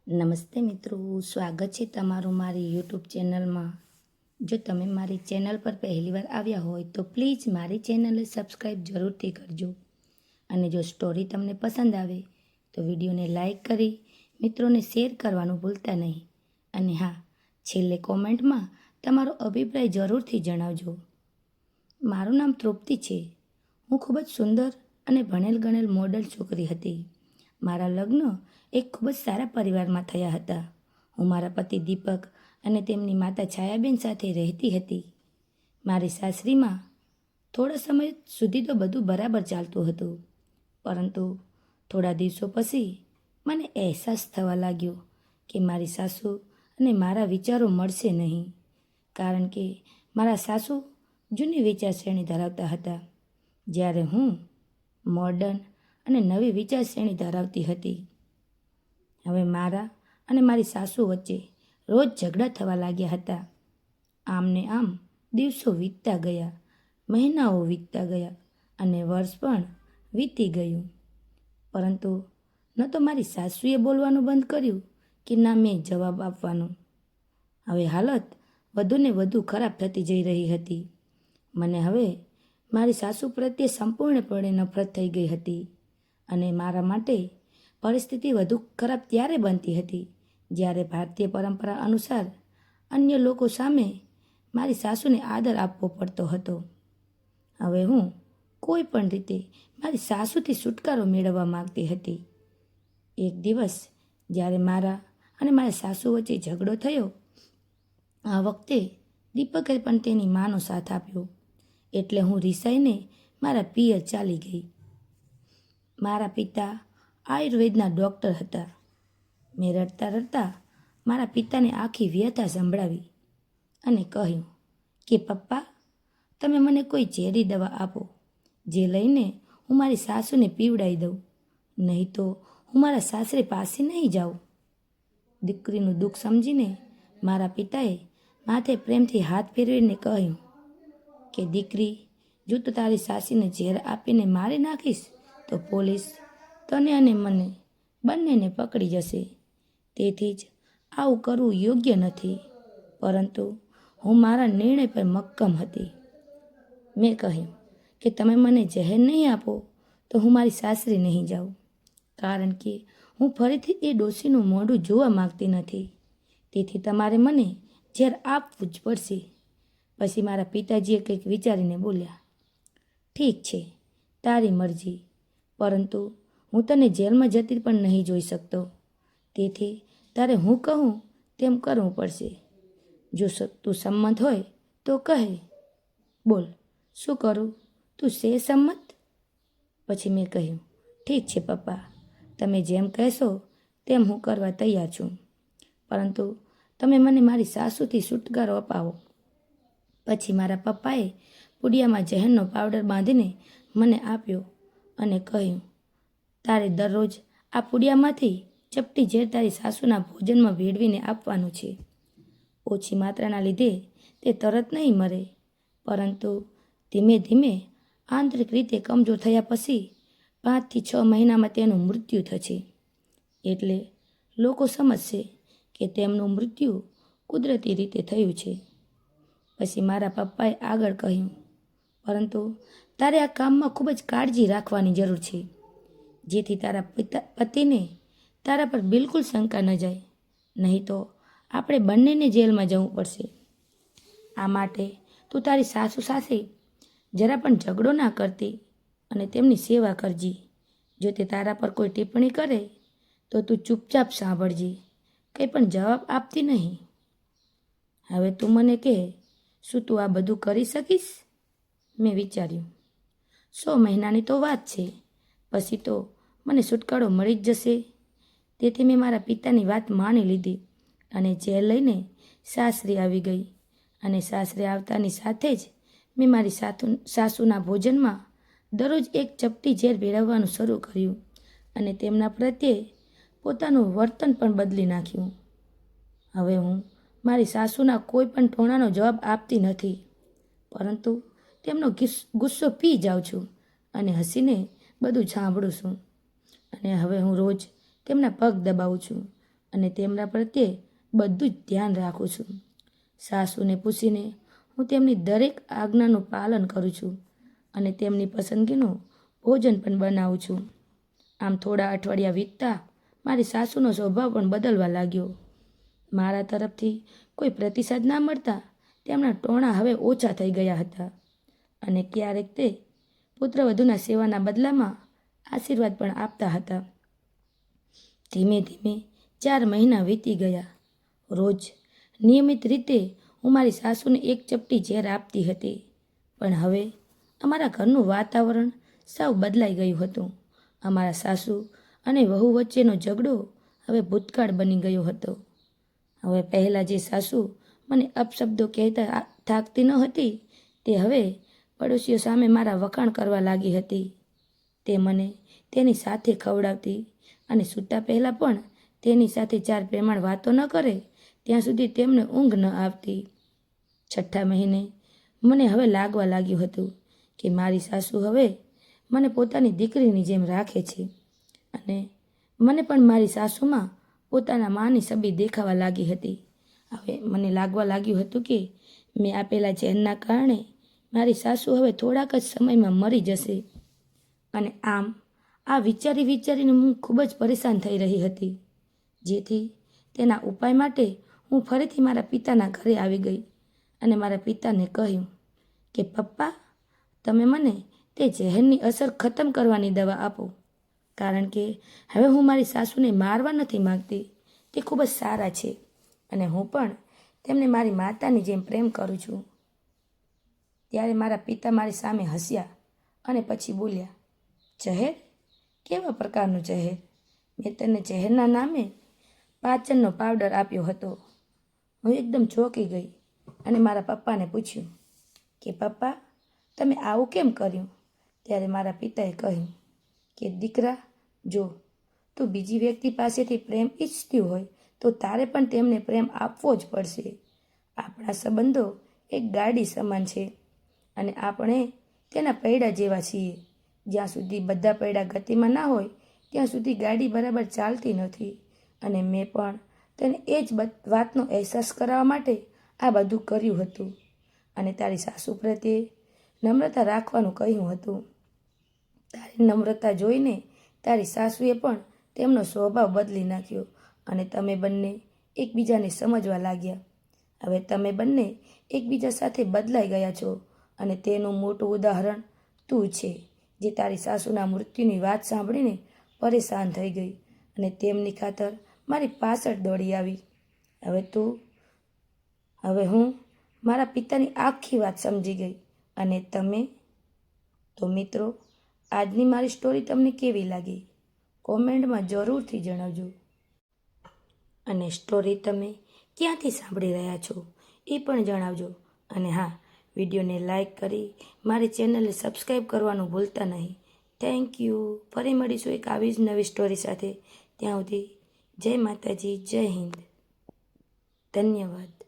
નમસ્તે મિત્રો, સ્વાગત છે તમારું મારી યુટ્યુબ ચેનલમાં. જો તમે મારી ચેનલ પર પહેલીવાર આવ્યા હોય તો પ્લીઝ મારી ચેનલને સબસ્ક્રાઈબ જરૂરથી કરજો. અને જો સ્ટોરી તમને પસંદ આવે તો વિડીયોને લાઈક કરી મિત્રોને શેર કરવાનું ભૂલતા નહીં. અને હા, છેલ્લે કોમેન્ટમાં તમારો અભિપ્રાય જરૂરથી જણાવજો. મારું નામ તૃપ્તિ છે. હું ખૂબ જ સુંદર અને ભણેલ ગણેલ મોડલ છોકરી હતી. મારા લગ્ન એક ખૂબ જ સારા પરિવારમાં થયા હતા. હું મારા પતિ દીપક અને તેમની માતા છાયાબેન સાથે રહેતી હતી. મારી સાસરીમાં થોડા સમય સુધી તો બધું બરાબર ચાલતું હતું, પરંતુ થોડા દિવસો પછી મને અહેસાસ થવા લાગ્યો કે મારી સાસુ અને મારા વિચારો મળશે નહીં. કારણ કે મારા સાસુ જૂની વિચારશ્રેણી ધરાવતા હતા, જ્યારે હું મોડર્ન અને નવી વિચારશ્રેણી ધરાવતી હતી. હવે મારા અને મારી સાસુ વચ્ચે રોજ ઝઘડા થવા લાગ્યા હતા. આમ ને આમ દિવસો વીતતા ગયા, મહિનાઓ વીતતા ગયા અને વર્ષ પણ વીતી ગયું. પરંતુ ન તો મારી સાસુએ બોલવાનું બંધ કર્યું કે ના મેં જવાબ આપવાનો. હવે હાલત વધુને વધુ ખરાબ થતી જઈ રહી હતી. મને હવે મારી સાસુ પ્રત્યે સંપૂર્ણપણે નફરત થઈ ગઈ હતી. અને મારા માટે પરિસ્થિતિ વધુ ખરાબ ત્યારે બનતી હતી જ્યારે ભારતીય પરંપરા અનુસાર અન્ય લોકો સામે મારી સાસુને આદર આપવો પડતો હતો. હવે હું કોઈ પણ રીતે મારી સાસુથી છુટકારો મેળવવા માંગતી હતી. એક દિવસ જ્યારે મારા અને મારી સાસુ વચ્ચે ઝઘડો થયો, આ વખતે દીપકે પણ તેની માનો સાથ આપ્યો. એટલે હું રિસાઈને મારા પિયર ચાલી ગઈ. મારા પિતા આયુર્વેદના ડૉક્ટર હતા. મેં રડતા રડતા મારા પિતાને આખી વ્યથા સંભળાવી અને કહ્યું કે પપ્પા, તમે મને કોઈ ઝેરી દવા આપો જે લઈને હું મારી સાસુને પીવડાવી દઉં, નહીં તો હું મારા સાસરે પાસે નહીં જાઉં. દીકરીનું દુઃખ સમજીને મારા પિતાએ માથે પ્રેમથી હાથ ફેરવીને કહ્યું કે દીકરી, જો તું તારી સાસીને ઝેર આપીને મારી નાખીશ તો પોલીસ તને અને મને બંનેને પકડી જશે. તેથી જ આવું કરવું યોગ્ય નથી. પરંતુ હું મારા નિર્ણય પર મક્કમ હતી. મેં કહ્યું કે તમે મને ઝેર નહીં આપો તો હું મારી સાસરે નહીં જાઉં, કારણ કે હું ફરીથી એ ડોશીનું મોઢું જોવા માંગતી નથી. તેથી તમારે મને ઝેર આપવું જ પડશે. પછી મારા પિતાજીએ કંઈક વિચારીને બોલ્યા, ઠીક છે, તારી મરજી, પરંતુ હું તને જેલમાં જતી પણ નહીં જોઈ શકતો. તેથી તારે હું કહું તેમ કરવું પડશે. જો તું સંમત હોય તો કહે. બોલ, શું કરું? તું છે સંમત? પછી મેં કહ્યું, ઠીક છે પપ્પા, તમે જેમ કહેશો તેમ હું કરવા તૈયાર છું, પરંતુ તમે મને મારી સાસુથી છુટકારો અપાવો. પછી મારા પપ્પાએ પુડિયામાં ઝેરનો પાવડર બાંધીને મને આપ્યો અને કહ્યું, તારે દરરોજ આ પુડિયામાંથી ચપટી ઝેર તારી સાસુના ભોજનમાં ભેળવીને આપવાનું છે. ઓછી માત્રાના લીધે તે તરત નહીં મરે, પરંતુ ધીમે ધીમે આંતરિક રીતે કમજોર થયા પછી 5 થી 6 મહિનામાં તેનું મૃત્યુ થશે. એટલે લોકો સમજશે કે તેમનું મૃત્યુ કુદરતી રીતે થયું છે. પછી મારા પપ્પાએ આગળ કહ્યું, પરંતુ તારે આ કામમાં ખૂબ જ કાળજી રાખવાની જરૂર છે, જેથી તારા પતિને તારા પર બિલકુલ શંકા ન જાય, નહીં તો આપણે બંનેને જેલમાં જવું પડશે. આ માટે તું તારી સાસુ સાથે જરા પણ ઝઘડો ના કરતી અને તેમની સેવા કરજી. જો તે તારા પર કોઈ ટિપ્પણી કરે તો તું ચૂપચાપ સાંભળજે, કંઈ પણ જવાબ આપતી નહીં. હવે તું મને કહે, શું તું આ બધું કરી શકીશ? મેં વિચાર્યું, 100 મહિનાની તો વાત છે, પછી તો મને છુટકારો મળી જ જશે. તેથી મેં મારા પિતાની વાત માની લીધી અને ઝેર લઈને સાસરે આવી ગઈ. અને સાસરે આવતાની સાથે જ મેં મારી સાસુના ભોજનમાં દરરોજ એક ચપટી ઝેર ભેળવવાનું શરૂ કર્યું અને તેમના પ્રત્યે પોતાનું વર્તન પણ બદલી નાખ્યું. હવે હું મારી સાસુના કોઈ પણ ટોણાનો જવાબ આપતી નથી, પરંતુ તેમનો ગુસ્સો પી જાઉં છું અને હસીને બધું સાંભળું છું. અને હવે હું રોજ તેમના પગ દબાવું છું અને તેમના પ્રત્યે બધું જ ધ્યાન રાખું છું. સાસુને પૂછીને હું તેમની દરેક આજ્ઞાનું પાલન કરું છું અને તેમની પસંદગીનું ભોજન પણ બનાવું છું. આમ થોડા અઠવાડિયા વીતતા મારી સાસુનો સ્વભાવ પણ બદલવા લાગ્યો. મારા તરફથી કોઈ પ્રતિસાદ ના મળતા તેમના ટોણા હવે ઓછા થઈ ગયા હતા અને ક્યારેક તે પુત્રવધૂના સેવાના બદલામાં આશીર્વાદ પણ આપતા હતા. ધીમે ધીમે 4 મહિના વીતી ગયા. રોજ નિયમિત રીતે હું મારી સાસુને એક ચપટી ઝેર આપતી હતી, પણ હવે અમારા ઘરનું વાતાવરણ સાવ બદલાઈ ગયું હતું. અમારા સાસુ અને વહુ વચ્ચેનો ઝઘડો હવે ભૂતકાળ બની ગયો હતો. હવે પહેલાં જે સાસુ મને અપશબ્દો કહેતા થાકતી ન હતી, તે હવે પડોશીઓ સામે મારા વખાણ કરવા લાગી હતી. તે મને તેની સાથે ખવડાવતી અને સૂતા પહેલાં પણ તેની સાથે 4 પ્રેમાળ વાતો ન કરે ત્યાં સુધી તેમને ઊંઘ ન આવતી. 6ઠ્ઠા મહિને મને હવે લાગવા લાગ્યું હતું કે મારી સાસુ હવે મને પોતાની દીકરીની જેમ રાખે છે અને મને પણ મારી સાસુમાં પોતાના માની છબી દેખાવા લાગી હતી. હવે મને લાગવા લાગ્યું હતું કે મેં આપેલા ઝેરના કારણે મારી સાસુ હવે થોડાક જ સમયમાં મરી જશે. અને આમ આ વિચારીને હું ખૂબ જ પરેશાન થઈ રહી હતી. જેથી તેના ઉપાય માટે હું ફરીથી મારા પિતાના ઘરે આવી ગઈ અને મારા પિતાને કહ્યું કે પપ્પા, તમે મને તે ઝેરની અસર ખતમ કરવાની દવા આપો, કારણ કે હવે હું મારી સાસુને મારવા નથી માંગતી. તે ખૂબ જ સારા છે અને હું પણ તેમને મારી માતાની જેમ પ્રેમ કરું છું. ત્યારે મારા પિતા મારી સામે હસ્યા અને પછી બોલ્યા, ઝેર? કેવા પ્રકારનું ઝેર? મેં તને ઝેરના નામે પાચનનો પાવડર આપ્યો હતો. હું એકદમ ચોંકી ગઈ અને મારા પપ્પાને પૂછ્યું કે પપ્પા, તમે આવું કેમ કર્યું? ત્યારે મારા પિતાએ કહ્યું કે દીકરા, જો તું બીજી વ્યક્તિ પાસેથી પ્રેમ ઈચ્છતી હોય તો તારે પણ તેમને પ્રેમ આપવો જ પડશે. આપણા સંબંધો એક ગાડી સમાન છે અને આપણે તેના પૈડા જેવા છીએ. જ્યાં સુધી બધા પૈડા ગતિમાં ના હોય ત્યાં સુધી ગાડી બરાબર ચાલતી નથી. અને મેં પણ તેને એ જ વાતનો અહેસાસ કરાવવા માટે આ બધું કર્યું હતું અને તારી સાસુ પ્રત્યે નમ્રતા રાખવાનું કહ્યું હતું. તારી નમ્રતા જોઈને તારી સાસુએ પણ તેમનો સ્વભાવ બદલી નાખ્યો અને તમે બંને એકબીજાને સમજવા લાગ્યા. હવે તમે બંને એકબીજા સાથે બદલાઈ ગયા છો અને તેનું મોટું ઉદાહરણ તું છે, જે તારી સાસુના મૃત્યુની વાત સાંભળીને પરેશાન થઈ ગઈ અને તેમની ખાતર મારી પાછળ દોડી આવી. હવે હું મારા પિતાની આખી વાત સમજી ગઈ અને તમે. તો મિત્રો, આજની મારી સ્ટોરી તમને કેવી લાગી? કોમેન્ટમાં જરૂરથી જણાવજો. અને સ્ટોરી તમે ક્યાંથી સાંભળી રહ્યા છો એ પણ જણાવજો. અને હા, વિડીયોને લાઈક કરી મારી ચેનલને સબસ્ક્રાઈબ કરવાનું ભૂલતા નહીં. Thank you. ફરી મળીશું એક આવી જ નવી સ્ટોરી સાથે. ત્યાં સુધી જય માતાજી, જય હિન્દ. ધન્યવાદ.